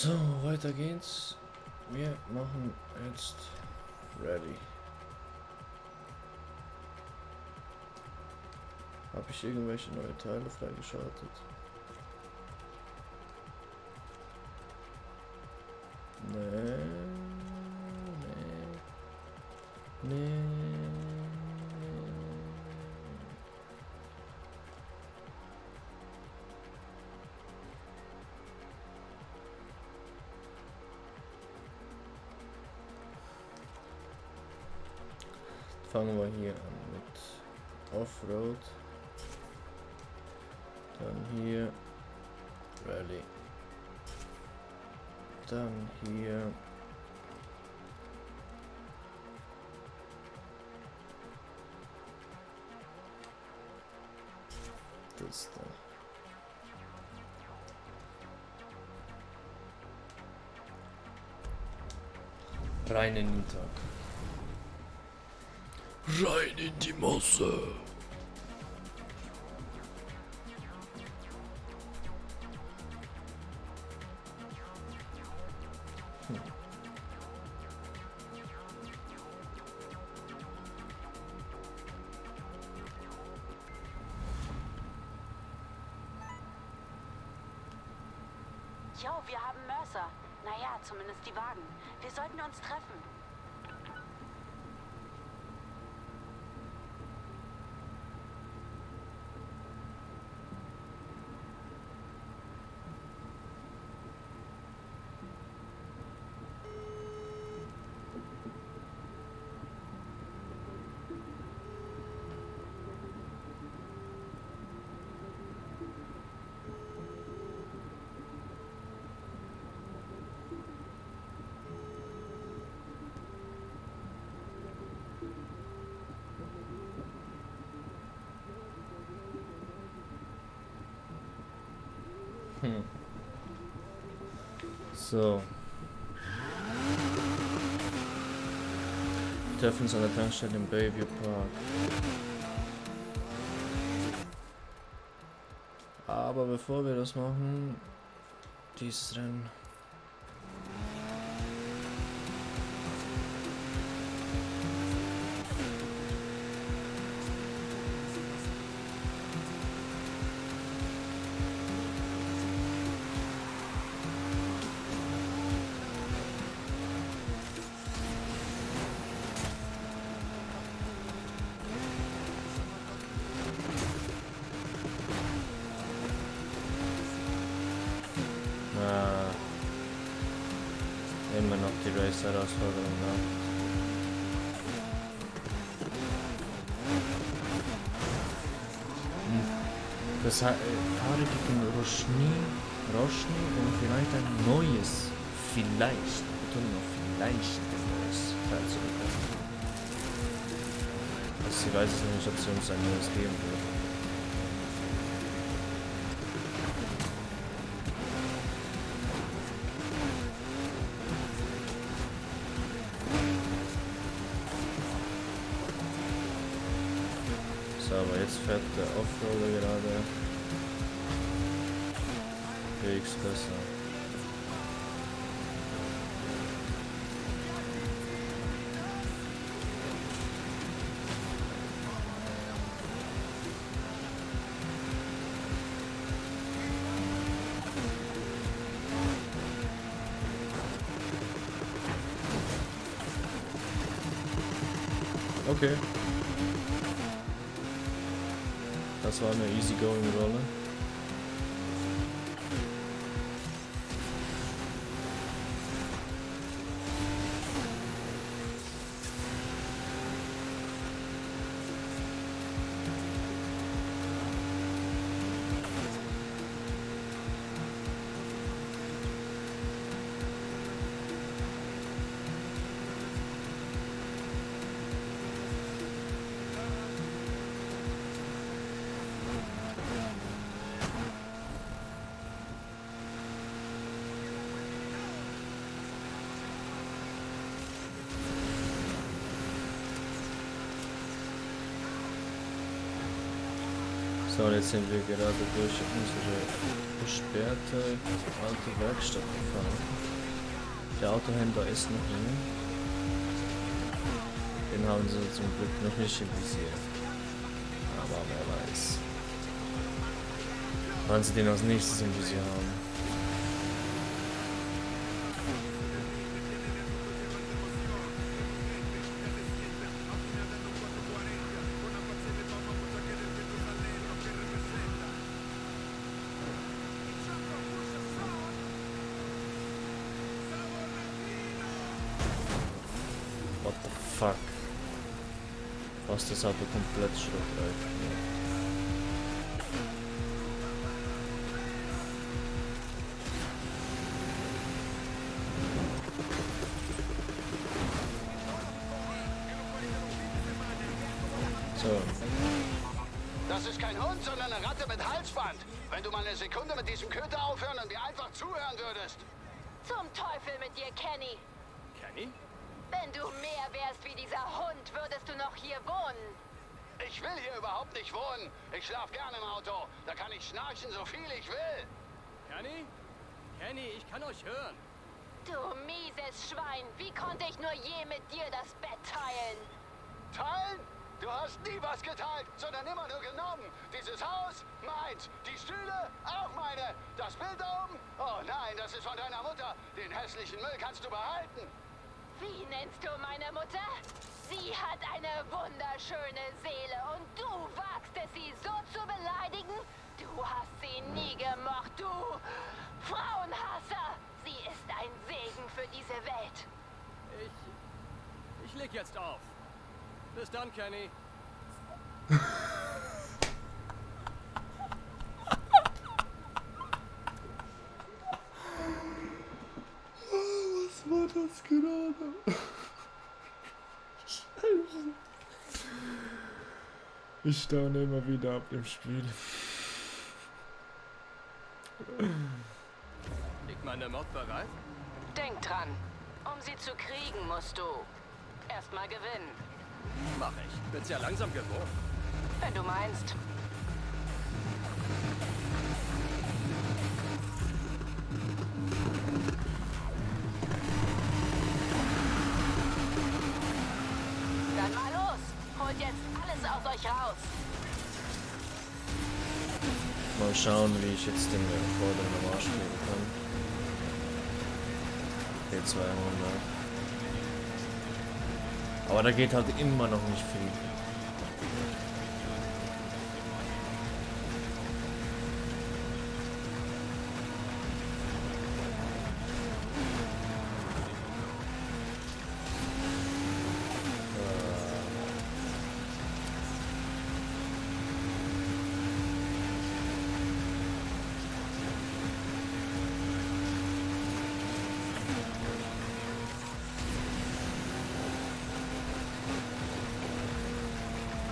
So, weiter geht's. Wir machen jetzt ready. Habe ich irgendwelche neue Teile freigeschaltet? Nee. Fangen wir hier an mit Offroad. Dann hier Rally. Dann hier das da. Rein in den Tag. Rein in die Masse. Jo, wir haben Mercer. Naja, zumindest die Wagen. Wir sollten uns treffen. So. Wir treffen uns an der Tankstelle im Bayview Park. Aber bevor wir das machen, dieses Rennen. Immer noch die Race-Herausforderung nach. Das fahre gegen Roshni und vielleicht ein neues, Betonung auf vielleicht ein neues Teil zu bekommen. Also sie weiß es nicht, ob sie uns ein neues geben wird. So, aber jetzt fährt der Offroader gerade wegs besser. Okay. Das war eine easygoing Rolle. So, und jetzt sind wir gerade durch unsere gesperrte alte Werkstatt gefahren. Der Autohändler ist noch hier. Den haben sie zum Glück noch nicht im Visier. Aber wer weiß. Wann sie den als nächstes im Visier haben. What the fuck? Fast das Auto komplett Schrott gemacht. So. Das ist kein Hund, sondern eine Ratte mit Halsband. Wenn du mal eine Sekunde mit diesem Köter aufhören und mir einfach zuhören würdest. Zum Teufel mit dir, Kenny. Kenny? Wenn du mehr wärst wie dieser Hund, würdest du noch hier wohnen. Ich will hier überhaupt nicht wohnen. Ich schlaf gerne im Auto. Da kann ich schnarchen, so viel ich will. Kenny? Kenny, ich kann euch hören. Du mieses Schwein, wie konnte ich nur je mit dir das Bett teilen? Teilen? Du hast nie was geteilt, sondern immer nur genommen. Dieses Haus, meins. Die Stühle, auch meine. Das Bild da oben? Oh nein, das ist von deiner Mutter. Den hässlichen Müll kannst du behalten. Wie nennst du meine Mutter? Sie hat eine wunderschöne Seele und du wagst es, sie so zu beleidigen? Du hast sie nie gemocht, du Frauenhasser! Sie ist ein Segen für diese Welt. Ich leg jetzt auf. Bis dann, Kenny. Was war das gerade? Scheiße. Ich staune immer wieder ab dem Spiel. Liegt meine Mod bereit? Denk dran, um sie zu kriegen, musst du erstmal gewinnen. Mach ich. Bin's ja langsam gewohnt. Wenn du meinst. Dann mal los! Holt jetzt alles aus euch raus! Mal schauen, wie ich jetzt den vorderen Arsch kriegen kann. P200. Aber da geht halt immer noch nicht viel.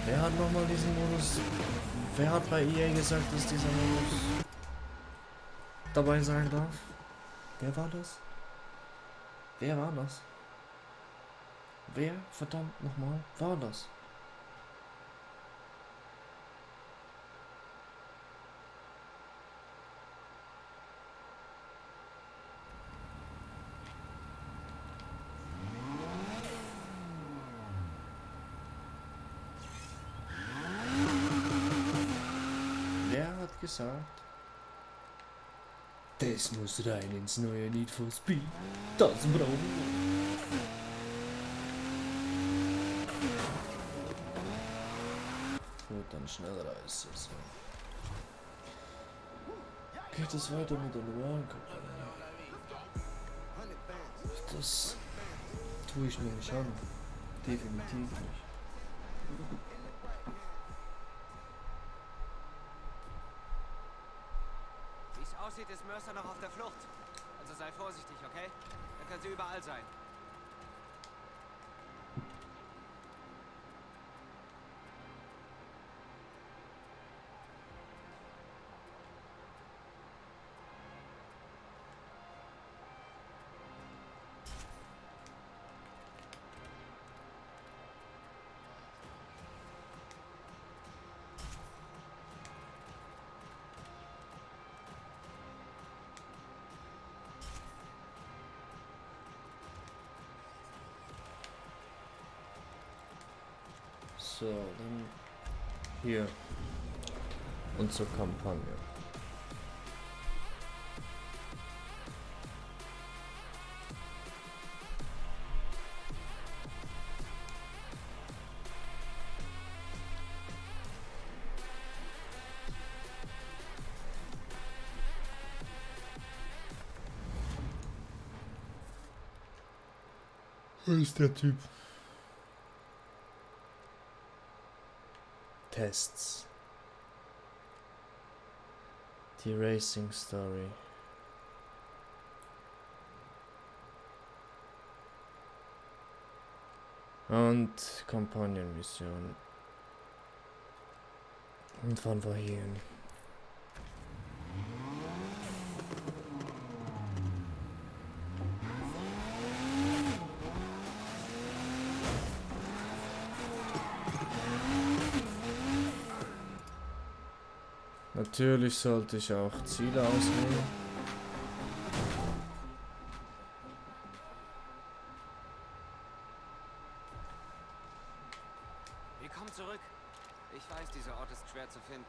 Wer hat nochmal diesen Modus? Wer hat bei EA gesagt, dass dieser Modus dabei sein darf? Wer war das? Wer war das? Wer, verdammt nochmal, war das? Gesagt. Das muss rein ins neue Need for Speed. Das brauchen wir. Gut, dann Schnellreise. So. Geht es weiter mit der normalen Kampagne? Das tue ich mir nicht an. Definitiv nicht. Aussieht, ist Mercer noch auf der Flucht. Also sei vorsichtig, okay? Er könnte überall sein. So, dann hier. Unsere Kampagne. Wo ist der Typ? Tests. Die Racing Story. Und Kampagnenmission. Und wann war hier hin? Natürlich sollte ich auch Ziele auswählen. Willkommen zurück. Ich weiß, dieser Ort ist schwer zu finden.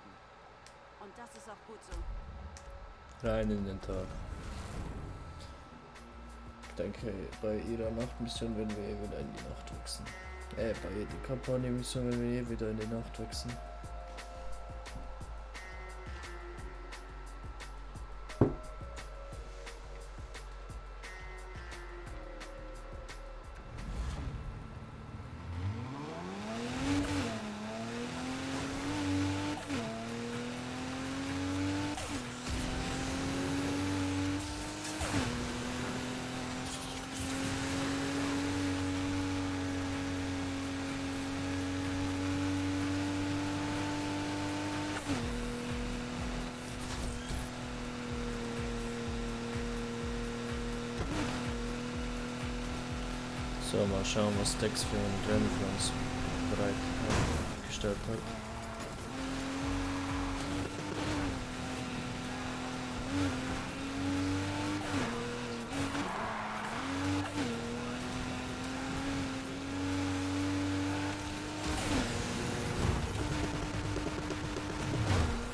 Und das ist auch gut so. Rein in den Tag. Ich denke, bei jeder Nachtmission werden wir wieder in die Nacht wechseln. Bei jeder Kampagnenmission werden wir wieder in die Nacht wechseln. So, mal schauen, was Dex für ein Rennen für uns bereitgestellt hat.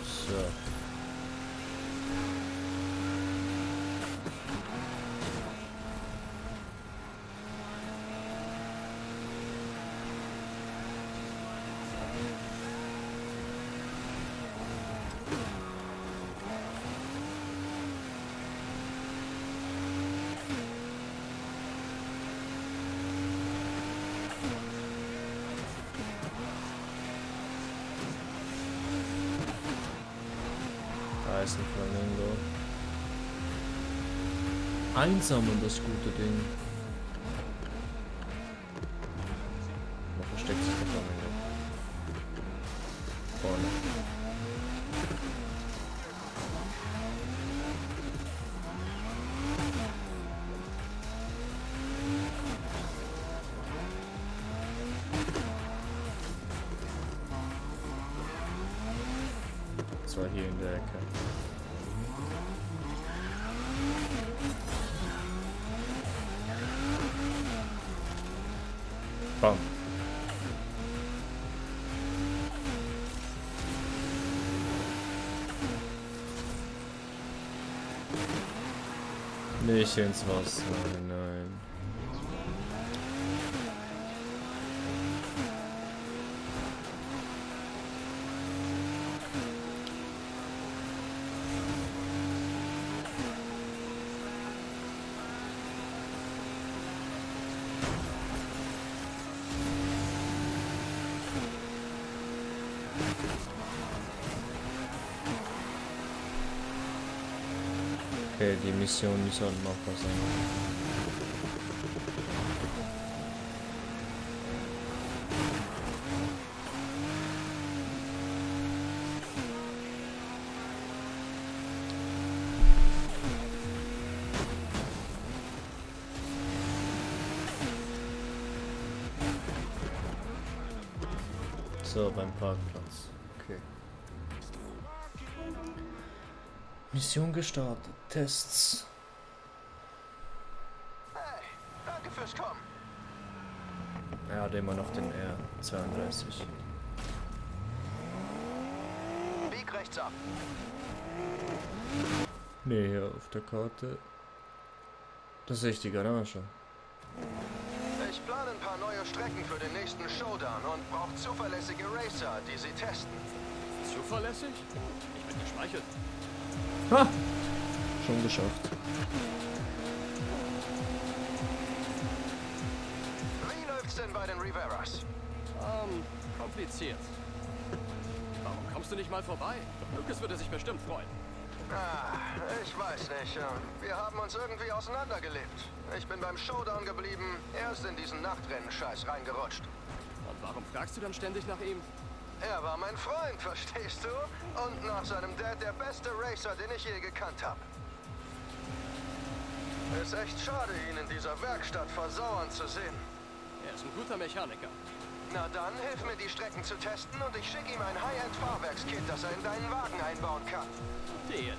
So. Da ist ein Flamingo. Einsammeln, das gute Ding. Da versteckt sich der Flamingo. Vorne. Das war hier in der Ecke. Bam. Nicht ins Wasser, nein. Okay, die Mission soll machbar sein. So, beim Parkplatz. Okay. Mission gestartet. Tests. Hey, danke fürs Kommen. Er hat immer noch den R32. rechts ab. Nee, hier auf der Karte. Das sehe ich die Garage. Ich plane ein paar neue Strecken für den nächsten Showdown und brauche zuverlässige Racer, die sie testen. Zuverlässig? Ich bin geschmeichelt. Ha! Schon geschafft. Wie läuft's denn bei den Riveras? Kompliziert. Warum kommst du nicht mal vorbei? Lucas würde sich bestimmt freuen. Ah, ich weiß nicht. Wir haben uns irgendwie auseinandergelebt. Ich bin beim Showdown geblieben, er ist in diesen Nachtrennen-Scheiß reingerutscht. Und warum fragst du dann ständig nach ihm? Er war mein Freund, verstehst du? Und nach seinem Dad der beste Racer, den ich je gekannt habe. Ist echt schade, ihn in dieser Werkstatt versauern zu sehen. Er ist ein guter Mechaniker. Na dann, hilf mir die Strecken zu testen und ich schicke ihm ein High-End-Fahrwerkskit, das er in deinen Wagen einbauen kann. Deal.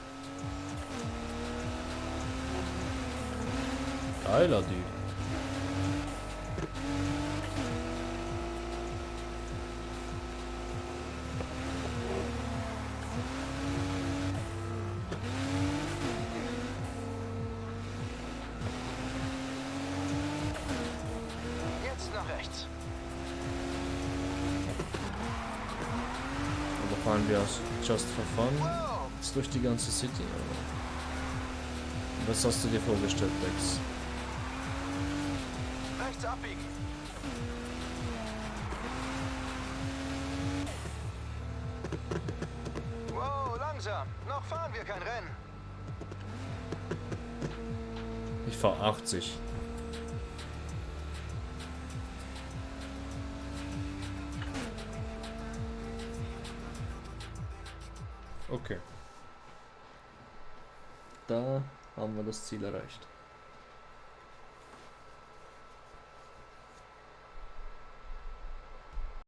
Geiler Dude. Jetzt nach rechts. Aber fahren wir aus Just for Fun Wow! jetzt durch die ganze City, oder? Was hast du dir vorgestellt, Dex? Rechts abbiegen. Wow, langsam. Noch fahren wir kein Rennen. Ich fahr 80. Okay. Da haben wir das Ziel erreicht.